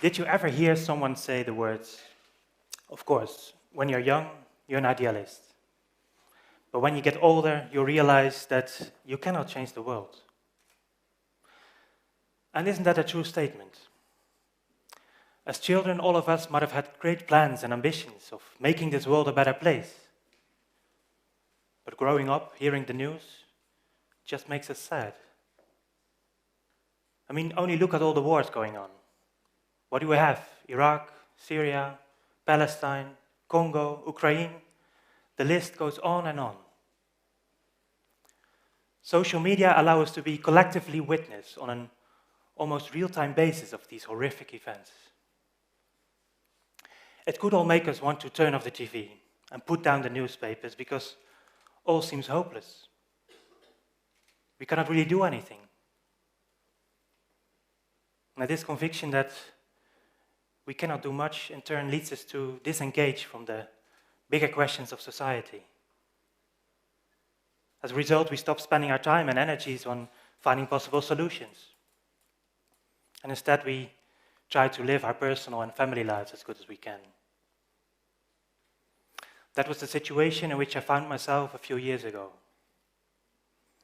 Did you ever hear someone say the words, "Of course, when you're young, you're an idealist. But when you get older, you realize that you cannot change the world"? And isn't that a true statement? As children, all of us might have had great plans and ambitions of making this world a better place. But growing up, hearing the news, just makes us sad. I mean, only look at all the wars going on. What do we have? Iraq, Syria, Palestine, Congo, Ukraine. The list goes on and on. Social media allow us to be collectively witness on an almost real-time basis of these horrific events. It could all make us want to turn off the TV and put down the newspapers because all seems hopeless. We cannot really do anything. Now, this conviction that we cannot do much in turn leads us to disengage from the bigger questions of society. As a result, we stop spending our time and energies on finding possible solutions. And instead, we try to live our personal and family lives as good as we can. That was the situation in which I found myself a few years ago.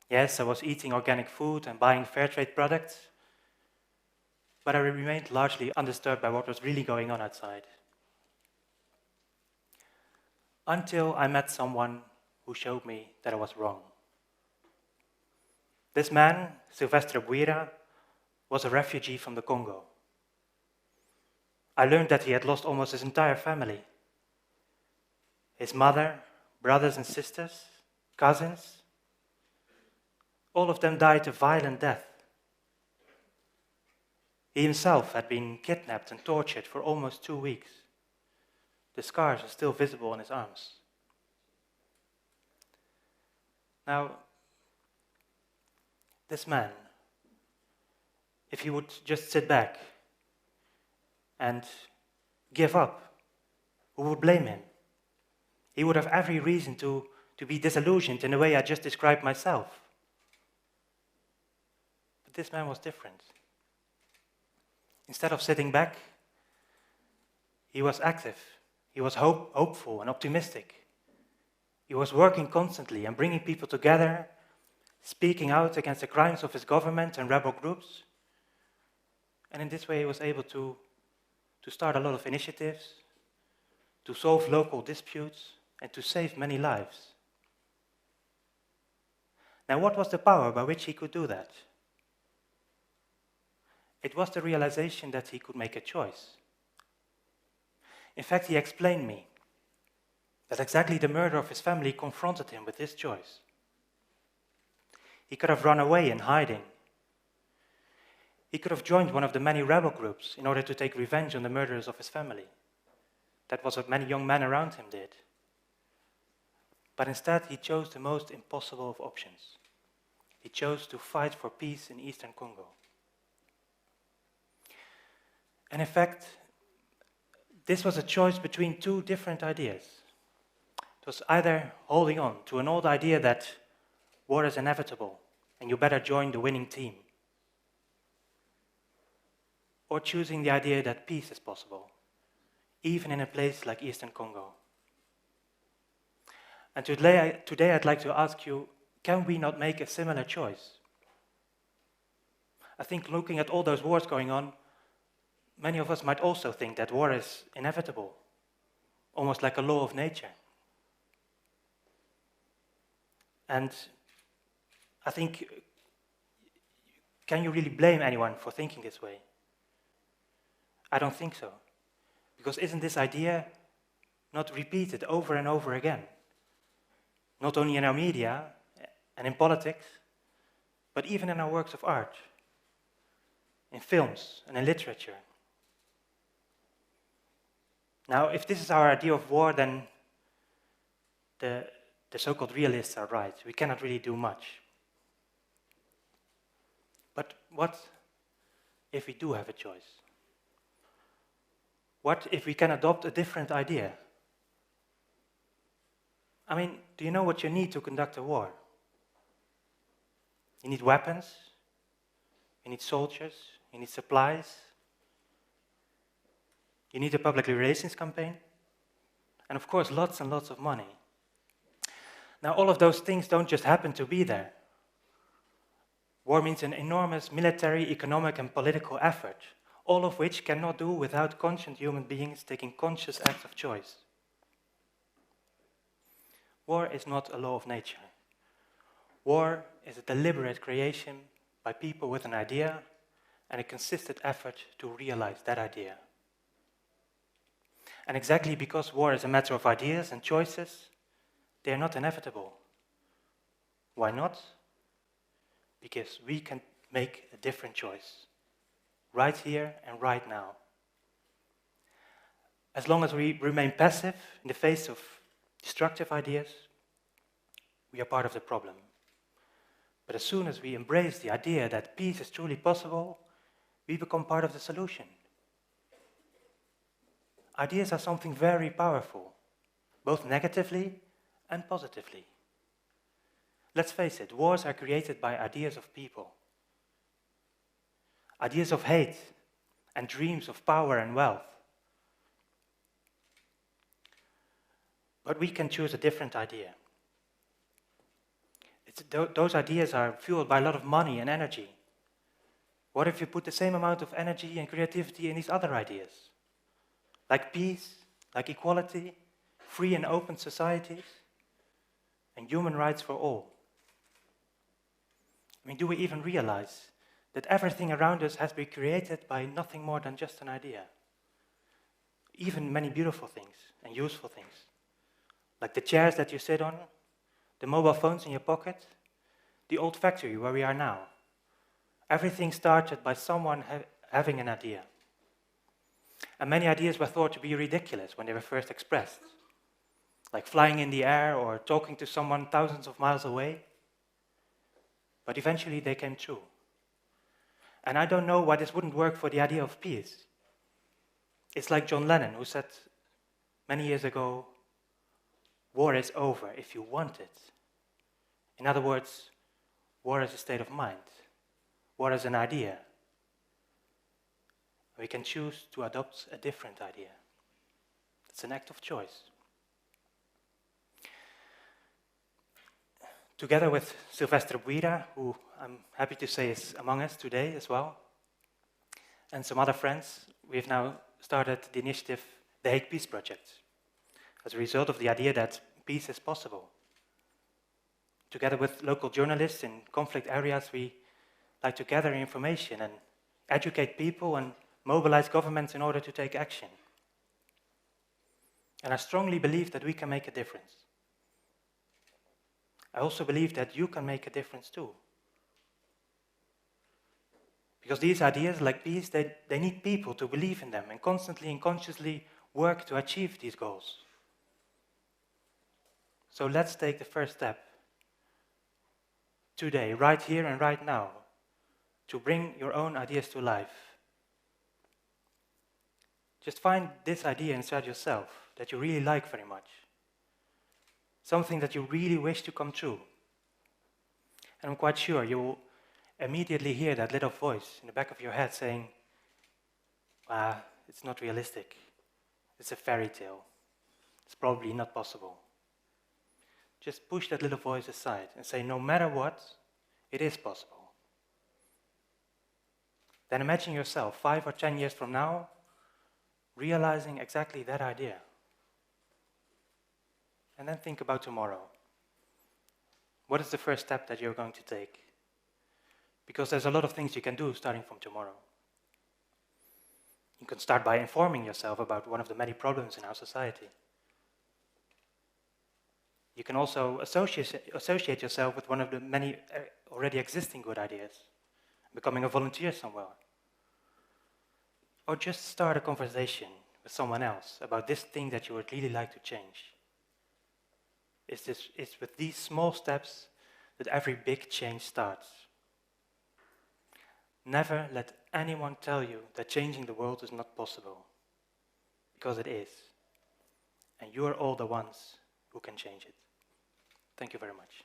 Yes, I was eating organic food and buying fair trade products, but I remained largely undisturbed by what was really going on outside. Until I met someone who showed me that I was wrong. This man, Silvestre Buira, was a refugee from the Congo. I learned that he had lost almost his entire family. His mother, brothers and sisters, cousins, all of them died a violent death. He himself had been kidnapped and tortured for almost 2 weeks. The scars are still visible on his arms. Now, this man, if he would just sit back and give up, who would blame him? He would have every reason to be disillusioned in the way I just described myself. But this man was different. Instead of sitting back, he was active. He was hopeful and optimistic. He was working constantly and bringing people together, speaking out against the crimes of his government and rebel groups. And in this way, he was able to start a lot of initiatives, to solve local disputes, and to save many lives. Now, what was the power by which he could do that? It was the realization that he could make a choice. In fact, he explained me that exactly the murder of his family confronted him with this choice. He could have run away in hiding. He could have joined one of the many rebel groups in order to take revenge on the murderers of his family. That was what many young men around him did. But instead, he chose the most impossible of options. He chose to fight for peace in eastern Congo. And in fact, this was a choice between two different ideas. It was either holding on to an old idea that war is inevitable and you better join the winning team, or choosing the idea that peace is possible, even in a place like Eastern Congo. And today I'd like to ask you, can we not make a similar choice? I think looking at all those wars going on, many of us might also think that war is inevitable, almost like a law of nature. And I think, can you really blame anyone for thinking this way? I don't think so. Because isn't this idea not repeated over and over again? Not only in our media and in politics, but even in our works of art, in films and in literature. Now, if this is our idea of war, then the so-called realists are right. We cannot really do much. But what if we do have a choice? What if we can adopt a different idea? I mean, do you know what you need to conduct a war? You need weapons, you need soldiers, you need supplies, You need a public relations campaign. And of course, lots and lots of money. Now, all of those things don't just happen to be there. War means an enormous military, economic, and political effort, all of which cannot do without conscious human beings taking conscious acts of choice. War is not a law of nature. War is a deliberate creation by people with an idea and a consistent effort to realize that idea. And exactly because war is a matter of ideas and choices, they are not inevitable. Why not? Because we can make a different choice, right here and right now. As long as we remain passive in the face of destructive ideas, we are part of the problem. But as soon as we embrace the idea that peace is truly possible, we become part of the solution. Ideas are something very powerful, both negatively and positively. Let's face it, wars are created by ideas of people. Ideas of hate and dreams of power and wealth. But we can choose a different idea. Those ideas are fueled by a lot of money and energy. What if you put the same amount of energy and creativity in these other ideas? Like peace, like equality, free and open societies, and human rights for all. I mean, do we even realize that everything around us has been created by nothing more than just an idea? Even many beautiful things and useful things, like the chairs that you sit on, the mobile phones in your pocket, the old factory where we are now. Everything started by someone having an idea. And many ideas were thought to be ridiculous when they were first expressed, like flying in the air or talking to someone thousands of miles away. But eventually they came true. And I don't know why this wouldn't work for the idea of peace. It's like John Lennon, who said many years ago, war is over if you want it. In other words, war is a state of mind. War is an idea. We can choose to adopt a different idea. It's an act of choice. Together with Sylvester Buira, who I'm happy to say is among us today as well, and some other friends, we have now started the initiative, the Hague Peace Project, as a result of the idea that peace is possible. Together with local journalists in conflict areas, we like to gather information and educate people and mobilize governments in order to take action. And I strongly believe that we can make a difference. I also believe that you can make a difference too. Because these ideas, like peace, they need people to believe in them and constantly and consciously work to achieve these goals. So let's take the first step today, right here and right now, to bring your own ideas to life. Just find this idea inside yourself that you really like very much. Something that you really wish to come true. And I'm quite sure you will immediately hear that little voice in the back of your head saying, it's not realistic. It's a fairy tale. It's probably not possible. Just push that little voice aside and say, no matter what, it is possible. Then imagine yourself 5 or 10 years from now realizing exactly that idea. And then think about tomorrow. What is the first step that you're going to take? Because there's a lot of things you can do starting from tomorrow. You can start by informing yourself about one of the many problems in our society. You can also associate yourself with one of the many already existing good ideas, becoming a volunteer somewhere. Or just start a conversation with someone else about this thing that you would really like to change. It's with these small steps that every big change starts. Never let anyone tell you that changing the world is not possible, because it is. And you are all the ones who can change it. Thank you very much.